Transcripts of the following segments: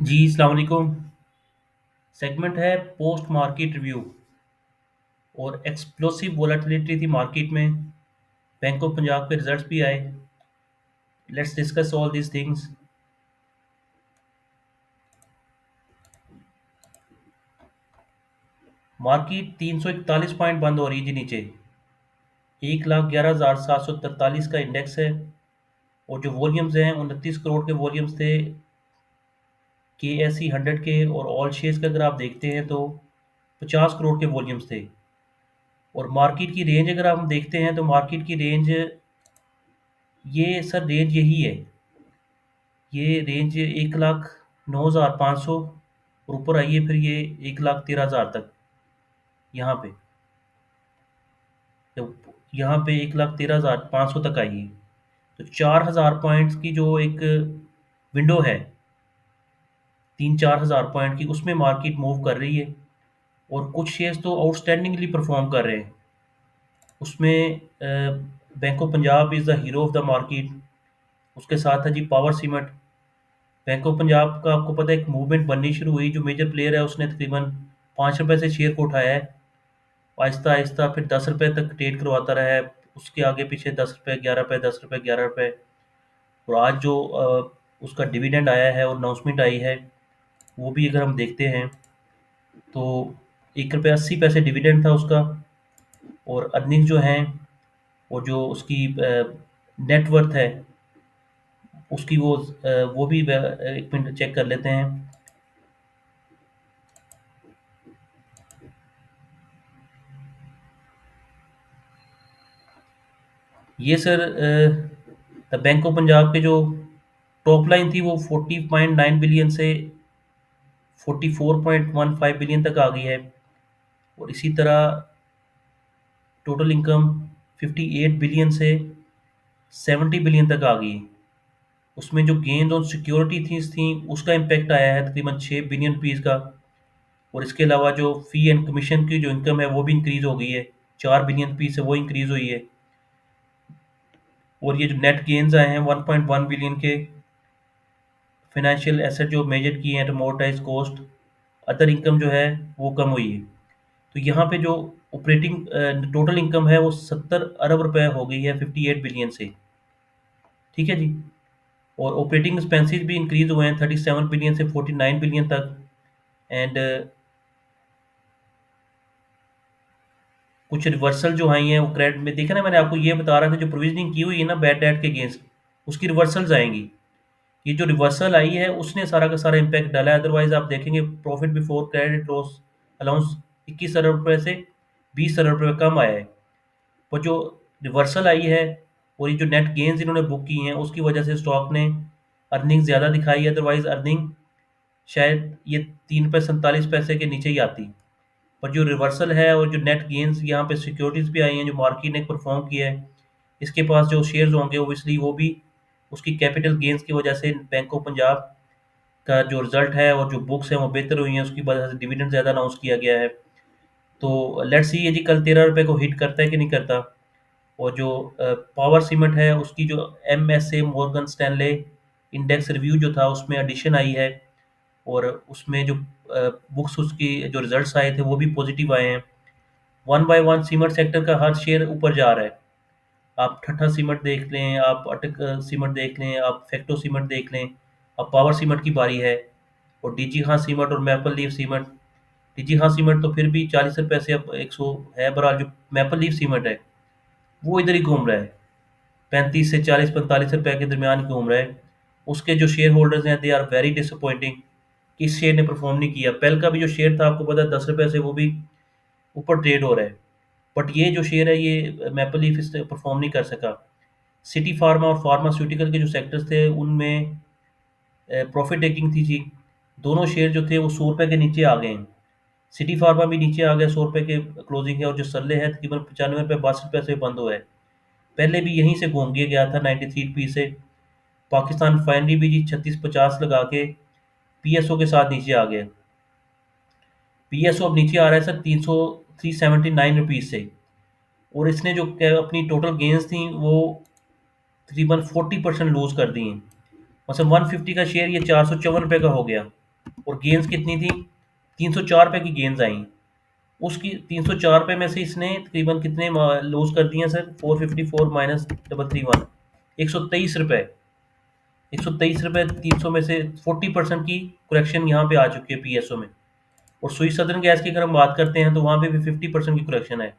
जी अस्सलाम वालेकुम। सेगमेंट है पोस्ट मार्केट रिव्यू। और एक्सप्लोसिव वोलेटिलिटी थी मार्केट में। बैंक ऑफ पंजाब के रिजल्ट्स भी आए। Let's discuss all these things. Market 341 point बंद हो रही है जी नीचे। 1,11,743 का इंडेक्स है। और जो वॉल्यूम्स हैं 29 करोड़ के वॉल्यूम्स थे के एस सी 100 के। और ऑल शेयर्स का अगर आप देखते हैं तो 50 करोड़ के वॉल्यूम्स थे। और मार्केट की रेंज अगर हम देखते हैं तो मार्केट की रेंज, ये सर रेंज यही है। ये रेंज 1,09,500 और ऊपर आई है फिर ये 1,13,000 तक। यहाँ पे जब यहाँ पे 1,13,500 तक आई है तो 4,000 पॉइंट्स की जो एक विंडो है, 3-4 हज़ार पॉइंट की, उसमें मार्केट मूव कर रही है। और कुछ शेयर्स तो आउटस्टैंडिंगली परफॉर्म कर रहे हैं। उसमें bank of Punjab is the hero of the market. उसके साथ है जी power cement. Bank of Punjab का आपको पता है एक मूवमेंट बननी शुरू हुई। जो मेजर प्लेयर है उसने तकरीबन 5 रुपए से शेयर को उठाया है। आहिस्ता आहिस्ता फिर 10 रुपए तक ट्रेड करवाता रहा है। उसके आगे पीछे 10 रुपए, 11 रुपए, 10 रुपए, 11 रुपए। और आज जो उसका डिविडेंड आया है और अनाउंसमेंट आई है, वो भी अगर हम देखते हैं तो 1 रुपये 80 पैसे डिविडेंड था उसका। और अर्निंग जो हैं, वो जो उसकी नेटवर्थ है उसकी, वो भी एक मिनट चेक कर लेते हैं। ये sir the bank of Punjab के जो टॉप लाइन थी वो 40.9 बिलियन से 44.15 बिलियन तक आ गई है। और इसी तरह टोटल इनकम 58 बिलियन से 70 बिलियन तक आ गई। उसमें जो गेन ऑन सिक्योरिटी थी उसका इम्पैक्ट आया है तकरीबन 6 बिलियन रुपीज़ का। और इसके अलावा जो फ़ी एंड कमीशन की जो इनकम है वो भी इंक्रीज़ हो गई है। 4 बिलियन रुपीज़ से वो इंक्रीज़ हुई है। और ये जो नेट गेन्स आए हैं 1.1 बिलियन के। फाइनेंशियल एसेट जो मेजर किए हैं, अमोर्टाइज कॉस्ट, अदर इनकम जो है वो कम हुई है। तो यहाँ पे जो ऑपरेटिंग टोटल इनकम है वो 70 अरब रुपए हो गई है 58 बिलियन से। ठीक है जी। और ऑपरेटिंग एक्सपेंसेस भी इंक्रीज हुए हैं 37 बिलियन से 49 बिलियन तक। एंड कुछ रिवर्सल जो आई हैं वो क्रेडिट में देखा ना, मैंने आपको ये बता रहा था जो प्रोविजनिंग की हुई है ना बैड डेट के अगेंस्ट, उसकी रिवर्सल्स आएंगी। ये जो रिवर्सल आई है उसने सारा का सारा इम्पैक्ट डाला है। अदरवाइज आप देखेंगे profit before credit loss allowance 21 अरब रुपये से 20 अरब रुपये कम आया है। पर जो रिवर्सल आई है और ये जो नेट गेन्स इन्होंने बुक की हैं उसकी वजह से स्टॉक ने अर्निंग ज़्यादा दिखाई है। अदरवाइज अर्निंग शायद ये 3 रुपये 47 पैसे के नीचे ही आती। पर जो रिवर्सल है और जो नेट गेन्स यहाँ पे सिक्योरिटीज़ भी आई हैं जो मार्केट ने परफॉर्म किया है, इसके पास जो शेयर्स होंगे ओबियसली वो भी उसकी कैपिटल गेन्स की वजह से बैंक ऑफ पंजाब का जो रिजल्ट है और जो बुक्स हैं वो बेहतर हुई हैं, उसकी वजह से डिविडेंड ज़्यादा अनाउंस किया गया है। तो लेट्स सी ये जी कल 13 रुपये को हिट करता है कि नहीं करता। और जो पावर सीमेंट है उसकी जो M S A Morgan Stanley index review जो था उसमें एडिशन आई है। और उसमें जो बुक्स उसकी जो रिजल्ट्स आए थे वो भी पॉजिटिव आए हैं। One by one cement sector का हर शेयर ऊपर जा रहा है। आप ठट्ठा सीमेंट देख लें, आप अटक सीमेंट देख लें, आप फैक्टो सीमेंट देख लें। अब पावर सीमेंट की बारी है। और डीजी खां सीमेंट और मैपल लीफ सीमेंट। डीजी खां सीमेंट तो फिर भी 40 रुपये से अब 100 है। बहरहाल जो मैपल लीफ सीमेंट है वो इधर ही घूम रहा है, 35 से 40-45 रुपए के दरमियान घूम रहा है। उसके जो शेयर होल्डर्स हैं दे आर वेरी डिसअपॉइंटिंग कि इस शेयर ने परफॉर्म नहीं किया। पेल का भी जो शेयर था आपको पता है 10 रुपए से वो भी ऊपर ट्रेड हो रहा है। बट ये जो शेयर है ये मैपल लीफ इस परफॉर्म नहीं कर सका। सिटी फार्मा और फार्मास्यूटिकल के जो सेक्टर्स थे उनमें प्रॉफिट टेकिंग थी जी। दोनों शेयर जो थे वो 100 रुपए के नीचे आ गए हैं। सिटी फार्मा भी नीचे आ गया, 100 रुपए के क्लोजिंग है। और जो सरले है तकरीबन 95 रुपये 62 पैसे बंद हुआ है। पहले भी यहीं से घूम के गया था 93 रुपी से। पाकिस्तान रिफाइनरी भी जी 36-50 लगा के पीएसओ के साथ नीचे आ गया। पीएसओ अब नीचे आ रहा है सर 379 रुपीज़ से। और इसने जो अपनी टोटल गेंस थी वो तकरीबन 40% लूज कर दी हैं। मतलब 150 का शेयर ये 454 रुपये का हो गया। और गेंस कितनी थी, 304 रुपये की गेंस आई। उसकी 304 रुपये में से इसने तकरीबन कितने लॉस कर दिए हैं सर, 454 माइनस 331, 123 रुपये। 123 रुपये 300 में से 40% की करेक्शन यहाँ पे आ चुकी है पीएसओ में। और सुई सदर्न गैस की अगर हम बात करते हैं तो वहाँ पे भी 50% की करेक्शन है।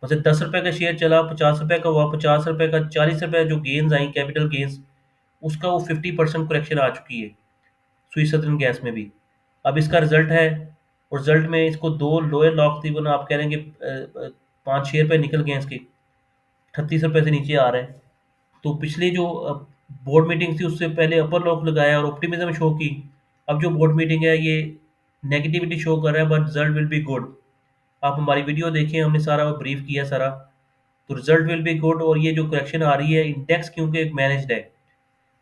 मतलब 10 रुपये का शेयर चला, 50 रुपये का हुआ, 50 रुपये का 40 रुपये जो गेंस आई कैपिटल गेंस, उसका वो 50% करेक्शन आ चुकी है सुई सदर्न गैस में भी। अब इसका रिजल्ट है, और रिजल्ट में इसको दो लोअर लॉक थी, आप कह रहे हैं 5-6 रुपये निकल गए इसके, 38 रुपये से नीचे आ रहे हैं। तो पिछली जो बोर्ड मीटिंग थी उससे पहले अपर लॉक लगाया और ऑप्टिमिज्म शो की। अब जो बोर्ड मीटिंग है ये नेगेटिविटी शो कर रहा है, but result will be good. आप हमारी वीडियो देखें, हमने सारा ब्रीफ किया सारा। तो रिजल्ट विल बी गुड। और ये जो करेक्शन आ रही है इंडेक्स क्योंकि एक मैनेज्ड है,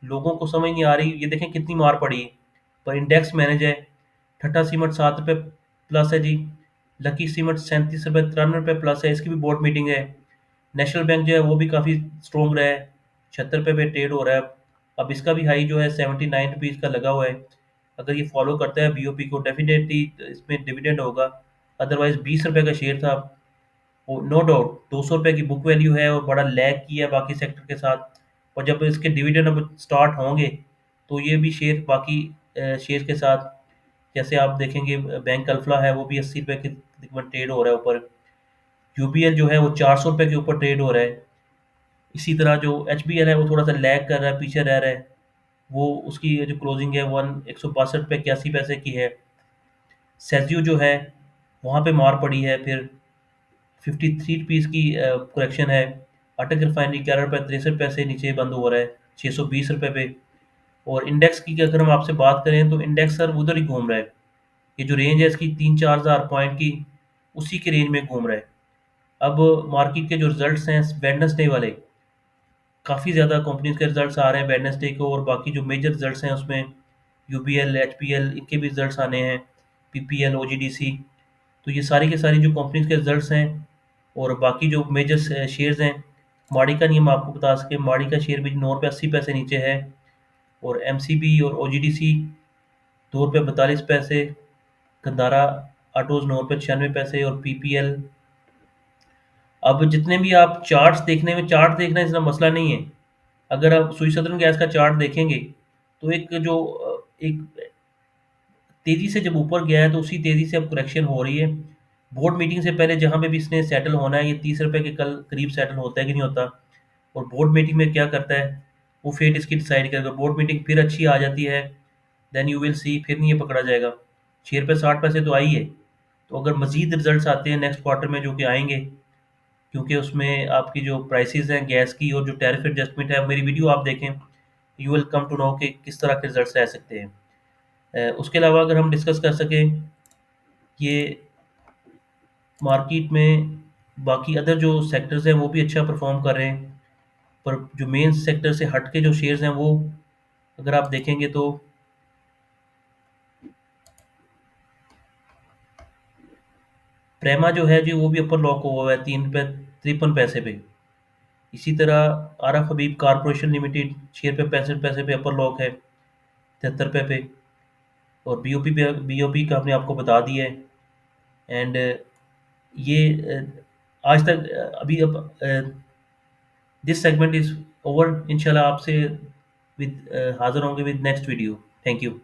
लोगों को समझ नहीं आ रही, ये देखें कितनी मार पड़ी है, पर इंडेक्स मैनेज है। ठट्टा सीमेंट 7 रुपये प्लस है जी। लकी सीमेंट 37 रुपये 93 रुपये प्लस है, इसकी भी बोर्ड मीटिंग है। नेशनल बैंक जो है वो भी काफ़ी स्ट्रॉन्ग रहा है, 76 रुपये पे ट्रेड हो रहा है। अब इसका भी हाई जो है 79 रुपीज़ का लगा हुआ है। अगर ये फॉलो करता है बीओपी को, डेफिनेटली इसमें डिविडेंड होगा। अदरवाइज 20 रुपये का शेयर था, वो नो डाउट 200 रुपये की बुक वैल्यू है और बड़ा लैग किया है बाकी सेक्टर के साथ। और जब इसके डिविडेंड अब स्टार्ट होंगे तो ये भी शेयर बाकी शेयर के साथ, जैसे आप देखेंगे बैंक अल्फला है वो भी 80 रुपये के तकरीबन ट्रेड हो रहा है ऊपर। यूबीएल जो है वो 400 रुपये के ऊपर ट्रेड हो रहा है। इसी तरह जो एच बी एल है वो थोड़ा सा लैग कर रहा है, पीछे रह रहा है। वो उसकी जो क्लोजिंग है 162 रुपये 81 पैसे की है। सेज्यू जो है वहाँ पे मार पड़ी है, फिर 53 रुपीज़ की करेक्शन है। अटक रिफाइनरी 11 रुपये 63 पैसे नीचे बंद हो रहा है, 620 रुपये पे। और इंडेक्स की अगर हम आपसे बात करें तो इंडेक्स सर उधर ही घूम रहा है। ये जो रेंज है इसकी 3-4 हज़ार पॉइंट की, उसी की रेंज में घूम रहा है। अब मार्केट के जो रिजल्ट्स हैं वेडनेसडे वाले, काफ़ी ज़्यादा कंपनीज के रिजल्ट्स आ रहे हैं वेडनेसडे को, और बाकी जो मेजर रिजल्ट्स हैं उसमें यूबीएल एचपीएल इनके भी रिजल्ट्स आने हैं, पीपीएल ओजीडीसी। तो ये सारी के सारी जो कंपनीज के रिजल्ट्स हैं, और बाकी जो मेजर शेयर्स हैं, माड़ी का नहीं हम आपको बता सके, माड़ी का शेयर भी 9 रुपये 80 पैसे नीचे है। और एमसीबी और ओजीडीसी 2 रुपये 42 पैसे, गंदारा ऑटोज 9 रुपये 96 पैसे, और पीपीएल। अब जितने भी आप चार्ट्स देखने में, चार्ट देखना इसका मसला नहीं है। अगर आप सुई सदर्न गैस का चार्ट देखेंगे तो एक जो एक तेजी से जब ऊपर गया है तो उसी तेजी से अब करेक्शन हो रही है। बोर्ड मीटिंग से पहले जहां पे भी इसने सेटल होना है, ये 30 रुपए के कल करीब सेटल होता है कि नहीं होता। और बोर्ड मीटिंग में क्या करता है वो फेट इसकी डिसाइड करेगा। बोर्ड मीटिंग फिर अच्छी आ जाती है, देन यू विल सी, फिर नहीं ये पकड़ा जाएगा। 6 रुपये 60 पैसे तो आई है। तो अगर मजीद रिजल्ट्स आते हैं नेक्स्ट क्वार्टर में जो कि आएंगे, क्योंकि उसमें आपकी जो प्राइसेस हैं गैस की और जो टैरिफ एडजस्टमेंट है, मेरी वीडियो आप देखें, you will come to know कि किस तरह के रिजल्ट्स रह सकते हैं। उसके अलावा अगर हम डिस्कस कर सकें, ये मार्केट में बाकी अदर जो सेक्टर्स हैं वो भी अच्छा परफॉर्म कर रहे हैं, पर जो मेन सेक्टर से हट के जो शेयर्स हैं वो अगर आप देखेंगे तो प्रेमा जो है जी वो भी अपर लॉक हुआ हुआ है 3 रुपये 53 पैसे पे। इसी तरह आरफ हबीब कारपोरेशन लिमिटेड 6 रुपये 65 पैसे पे अपर लॉक है, 73 रुपये पे। और बीओपी का हमने आपको बता दिया है। एंड ये आज तक अभी अब दिस सेगमेंट इज ओवर। इंशाल्लाह आपसे विद हाजिर होंगे with next video. Thank you.